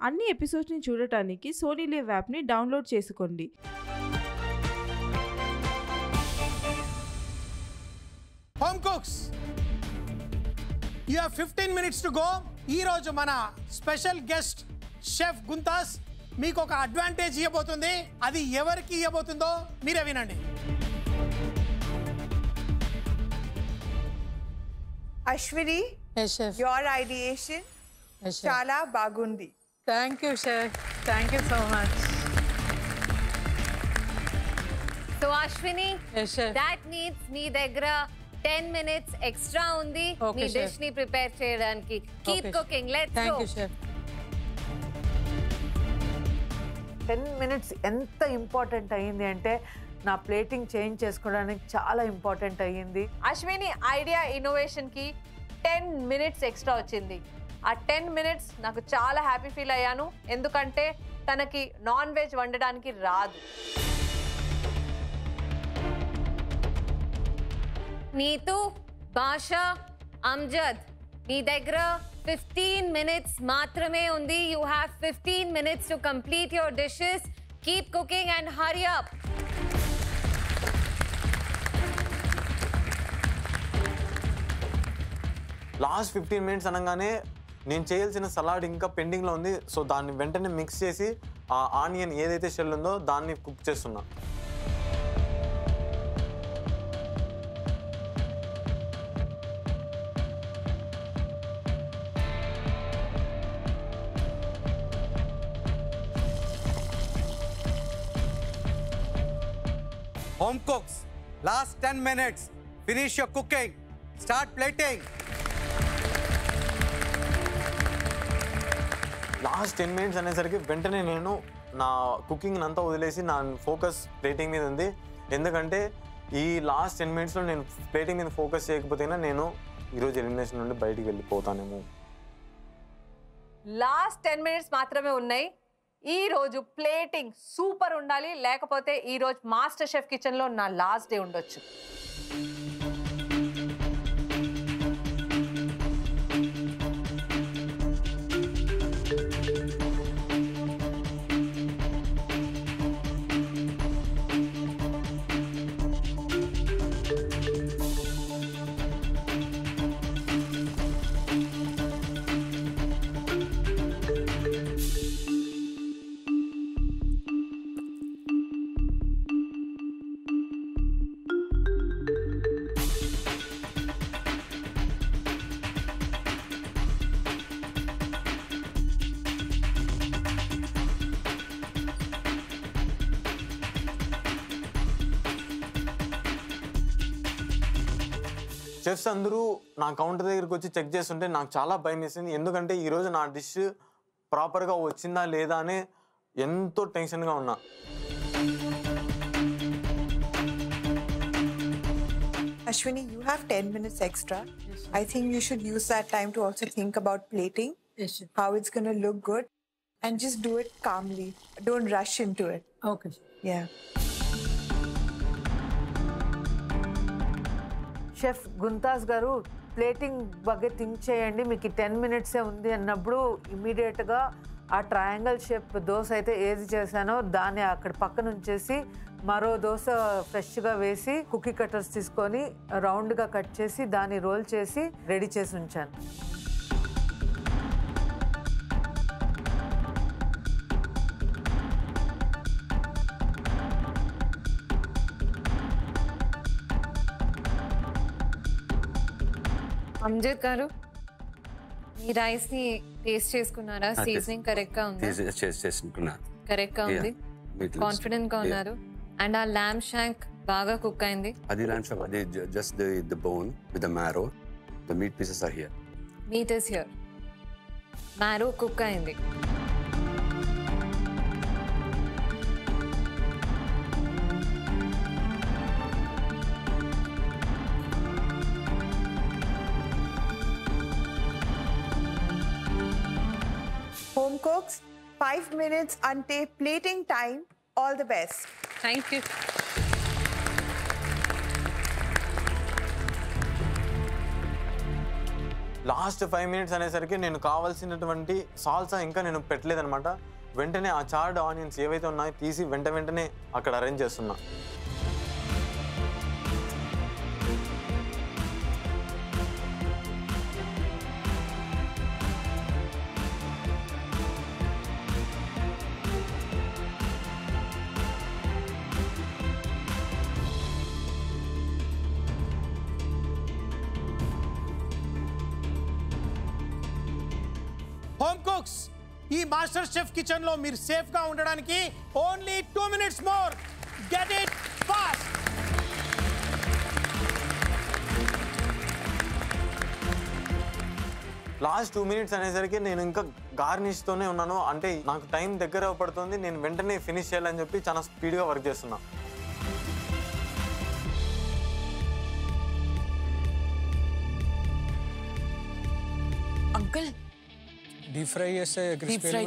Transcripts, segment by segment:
అన్ని ఎపిసోడ్స్ని చూడటానికి Sony live యాప్ని డౌన్లోడ్ చేసుకోండి. Home cooks, you have 15 minutes to go. ఈరోజు మన స్పెషల్ గెస్ట్ షెఫ్ గుంతాస్ మీకు ఒక అడ్వాంటేజ్ ఇవ్వబోతుంది. అది ఎవరికి ఇవ్వబోతుందో మీరే వినండి. Ashwini, Yes, chef. your ideation Yes, chef. chala bagundi. Thank you, chef. Thank you so much. So Ashwini, Yes, chef. that needs me దగ్గర 10 minutes extra ఉంది Okay, మీ chef. డిష్ ని prepare చేయడానికి. Keep Okay, cooking. Let's Thank go. you, chef. 10 minutes ఎంత important అయ్యింది అంటే నా plating change చేసుకోవడానికి చాలా ఇంపార్టెంట్ అయ్యింది. అశ్విని ఐడియా ఇన్నోవేషన్కి 10 minutes ఎక్స్ట్రా వచ్చింది. ఆ 10 minutes నాకు చాలా హ్యాపీ ఫీల్ అయ్యాను, ఎందుకంటే తనకి నాన్ వెజ్ వండడానికి రాదు. నీతు, బాషా, అమ్జద్, మీ దగ్గర 15 minutes మాత్రమే ఉంది. You have 15 minutes to complete your dishes. Keep cooking and hurry up. Last 15 minutes అనగానే నేను చేయాల్సిన సలాడ్ ఇంకా పెండింగ్లో ఉంది. సో దాన్ని వెంటనే మిక్స్ చేసి ఆ ఆనియన్ ఏదైతే షెల్ ఉందో దాన్ని కుక్ చేస్తున్నా. Home cooks, last 10 minutes. Finish your cooking. Start plating. Last 10 minutes అనేసరికి వెంటనే నేను నా కుకింగ్ అంతా వదిలేసి నా ఫోకస్ ప్లేటింగ్ మీద ఉంది. ఎందుకంటే ఈ లాస్ట్ 10 minutesలో నేను ప్లేటింగ్ మీద ఫోకస్ చేయకపోతేనే నేను ఈరోజు ఎలిమినేషన్ నుండి బయటికి వెళ్ళిపోతానేమో. లాస్ట్ 10 minutes మాత్రమే ఉన్నాయి. ఈ రోజు ప్లేటింగ్ సూపర్ ఉండాలి, లేకపోతే ఈ రోజు మాస్టర్ షెఫ్ కిచెన్లో నా లాస్ట్ డే ఉండొచ్చు. చెఫ్స్ అందరూ నా కౌంటర్ దగ్గరికి వచ్చి చెక్ చేస్తుంటే నాకు చాలా భయం వేసింది. ఎందుకంటే ఈరోజు నా డిష్ ప్రాపర్గా వచ్చిందా లేదా అని ఎంతో టెన్షన్గా ఉన్నా. Ashwini, you have 10 minutes extra. Yes, I think you should use that time to also think about plating, Yes, chef. how it's going to look good, and just do it calmly. Don't rush into it. Okay, chef. Yeah. Chef గుంతాస్ గారు plating ಬಗ್ಗೆ think చేయండి, మీకు 10 minutes ఉంది అన్నప్పుడు ఇమీడియట్గా ఆ triangle shape dosa అయితే ఏది చేశానో దాన్ని అక్కడ పక్కన ఉంచేసి మరో దోశ ఫ్రెష్గా వేసి కుకీ కట్టర్స్ తీసుకొని రౌండ్గా కట్ చేసి దాన్ని రోల్ చేసి రెడీ చేసి ఉంచాను. అమ్జద్ గారు, ఈ రైస్ ని టేస్ట్ చేసుకున్నారా? సీజనింగ్ కరెక్ట్ గా ఉంది? చేసుకున్నాను. కరెక్ట్ గా ఉంది, కాన్ఫిడెంట్ గా ఉన్నారు. అండ్ ఆ ల్యాంబ్ షాంక్ బాగా కుక్ అయింది. అది lamb chop, అది just the bone with the marrow. The meat pieces are here. Meet is here. Marrow cook అయింది. Home cooks, 5 minutes until plating time. All the best. Thank you. Last 5 minutes అనేసరికి నేను కావాల్సినటువంటి salsa ఇంకా నేను పెట్టలేదనమాట. వెంటనే ఆ chartered onions ఏవైతే ఉన్నాయో తీసి వెంటనే అక్కడ అరేంజ్ చేస్తున్నా. హోమ్ కుక్స్, ఈ మాస్టర్ షెఫ్ కిచెన్ లో మీరు సేఫ్ గా ఉండడానికి only 2 minutes more. Get it fast. Last 2 minutes అనేసరికి నేను ఇంకా గార్నిష్తోనే ఉన్నాను. అంటే నాకు టైం దగ్గర పడుతుంది, నేను వెంటనే ఫినిష్ చేయాలని చెప్పి చాలా స్పీడ్గా వర్క్ చేస్తున్నా. अंकल डीप फ्राई ऐसे डीप फ्राई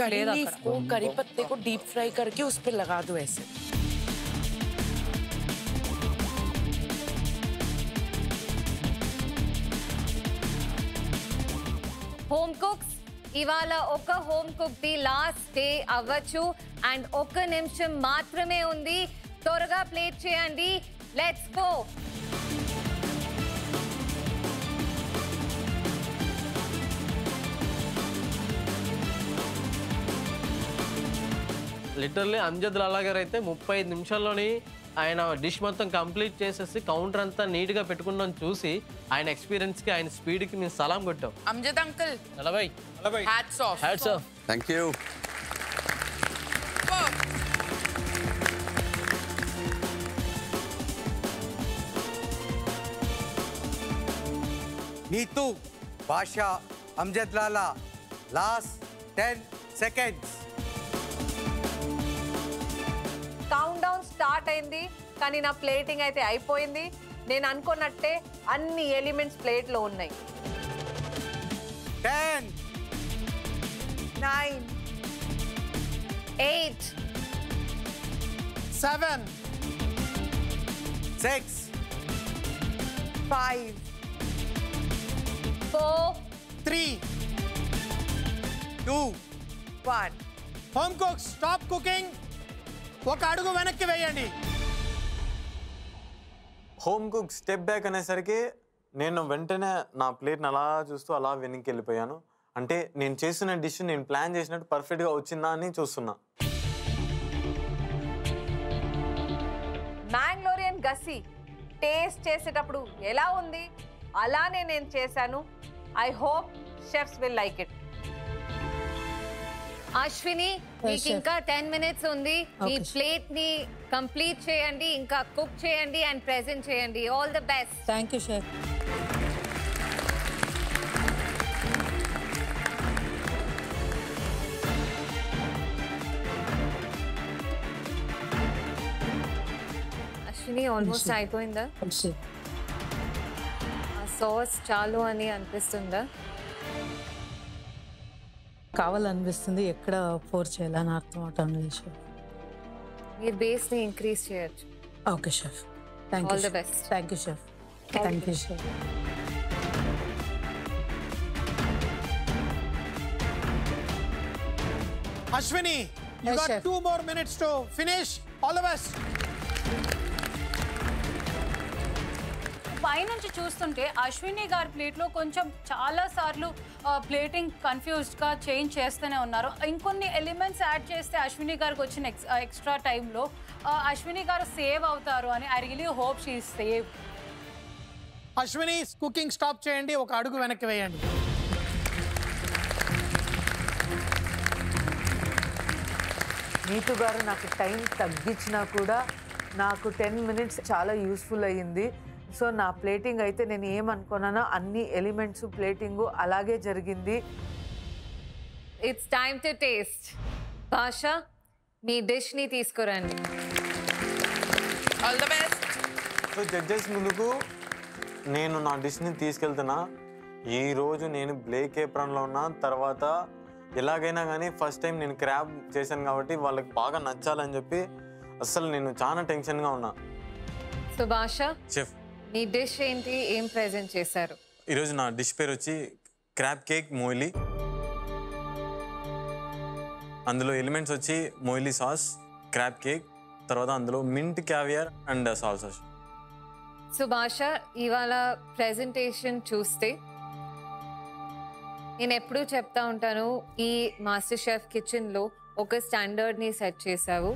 करी लीफ को करी पत्ते को डीप फ्राई करके उस पे लगा दो ऐसे. హోమ్ కుక్స్, ఇవాళ ఒక home cook the last day అవ్వచ్చు అండ్ 1 నిమిషం మాత్రమే ఉంది. త్వరగా ప్లేట్ చేయండి. Let's go. లిటరల్లీ అంజద్ లాలా గారు అయితే 35 నిమిషాల్లోని ఆయన డిష్ మొత్తం కంప్లీట్ చేసేసి కౌంటర్ అంతా నీట్గా పెట్టుకున్నాం చూసి ఆయన ఎక్స్పీరియన్స్కి ఆయన స్పీడ్కి మేము సలాం కొట్టాం. अमजद अंकल నలభై hats off. Thank you. Neetu, Badshah, Amjad Lala, last 10 seconds. Count down start అయింది, కానీ నా ప్లేటింగ్ అయితే అయిపోయింది. నేను అనుకున్నట్టే అన్ని ఎలిమెంట్స్ ప్లేట్లో ఉన్నాయి. 10, 9, 8, 7, 6, 5, 4, 3, 2, 1. Home cooks stop cooking. ఒక అడుగు వెనక్కి వేయండి. హోమ్ కుక్ స్టెప్ బ్యాక్ అనేసరికి నేను వెంటనే నా ప్లేట్ని అలా చూస్తూ అలా వెనక్కి వెళ్ళిపోయాను. అంటే నేను చేస్తున్న డిష్ నేను ప్లాన్ చేసినట్టు పర్ఫెక్ట్గా వచ్చిందా అని చూస్తున్నా. మ్యాంగ్లోరియన్ గసి టేస్ట్ చేసేటప్పుడు ఎలా ఉంది అలానే నేను చేశాను. I hope chefs will like it. Ashwini, మీకు ఇంకా 10 minutes ఉంది. మీ ప్లేట్ ని కంప్లీట్ చేయండి, ఇంకా కుక్ చేయండి అండ్ ప్రెజెంట్ చేయండి. All the best. Thank you chef. Ashwini, almost అయిపోయిందా? ఆ సాస్ చాలు అని అనిపిస్తుందా? కావాలనిపిస్తుంది, ఎక్కడ ఫోర్ చేయాలని అర్థం అవటం లేదు షెఫ్. మీరు బేస్ ని ఇంక్రీజ్ చేయొచ్చు. Okay chef, thank you. All the best. Thank you chef. Thank you chef. Ashwini, you Yes, got chef. 2 more minutes to finish. All the best. పైనుంచి చూస్తుంటే అశ్విని గారి ప్లేట్లో కొంచెం చాలా సార్లు ప్లేటింగ్ కన్ఫ్యూజ్డ్గా చేంజ్ చేస్తూనే ఉన్నారు. ఇంకొన్ని ఎలిమెంట్స్ యాడ్ చేస్తే అశ్విని గారికి వచ్చిన ఎక్స్ట్రా టైంలో అశ్విని గారు సేవ్ అవుతారు అని I really hope she is save. Ashwini, cooking stop చేయండి. ఒక అడుగు వెనక్కి వేయండి. నీతు గారు నాకు టైం తగ్గించినా కూడా నాకు 10 minutes చాలా యూస్ఫుల్ అయ్యింది. సో నా ప్లేటింగ్ అయితే నేను ఏమనుకున్నానో అన్ని ఎలిమెంట్స్ ప్లేటింగ్ అలాగే జరిగింది. It's time to taste. భాషా, మీ డిష్ ని తీసుకురండి. All the best. So judges ముందుకు నేను నా డిష్ని తీసుకెళ్తున్నా. ఈరోజు నేను బ్లేక్ ఏప్రాన్లో ఉన్నా. తర్వాత ఎలాగైనా కానీ ఫస్ట్ టైం నేను క్రాబ్ చేశాను కాబట్టి వాళ్ళకి బాగా నచ్చాలని చెప్పి అసలు నేను చాలా టెన్షన్గా ఉన్నా. సో భాషా, చెఫ్, మీ డిష్ ఏంటి, ఏం ప్రెజెంట్ చేశారు? ఈరోజు నా డిష్ పేరు వచ్చి క్రాబ్ కేక్ మొయిలీ. అందులో ఎలిమెంట్స్ వచ్చి మొయిలీ సాస్, క్రాబ్ కేక్, తర్వాత అందులో మింట్ క్యావియర్ అండ్ సాల్సా. సుభాష, ఇవాళ ప్రెజెంటేషన్ చూస్తే నేను ఎప్పుడూ చెప్తా ఉంటాను, ఈ మాస్టర్ షెఫ్ కిచెన్లో ఒక స్టాండర్డ్ని సెట్ చేశావు.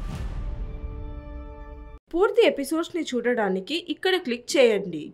పూర్తి ఎపిసోడ్స్ని చూడడానికి ఇక్కడ క్లిక్ చేయండి.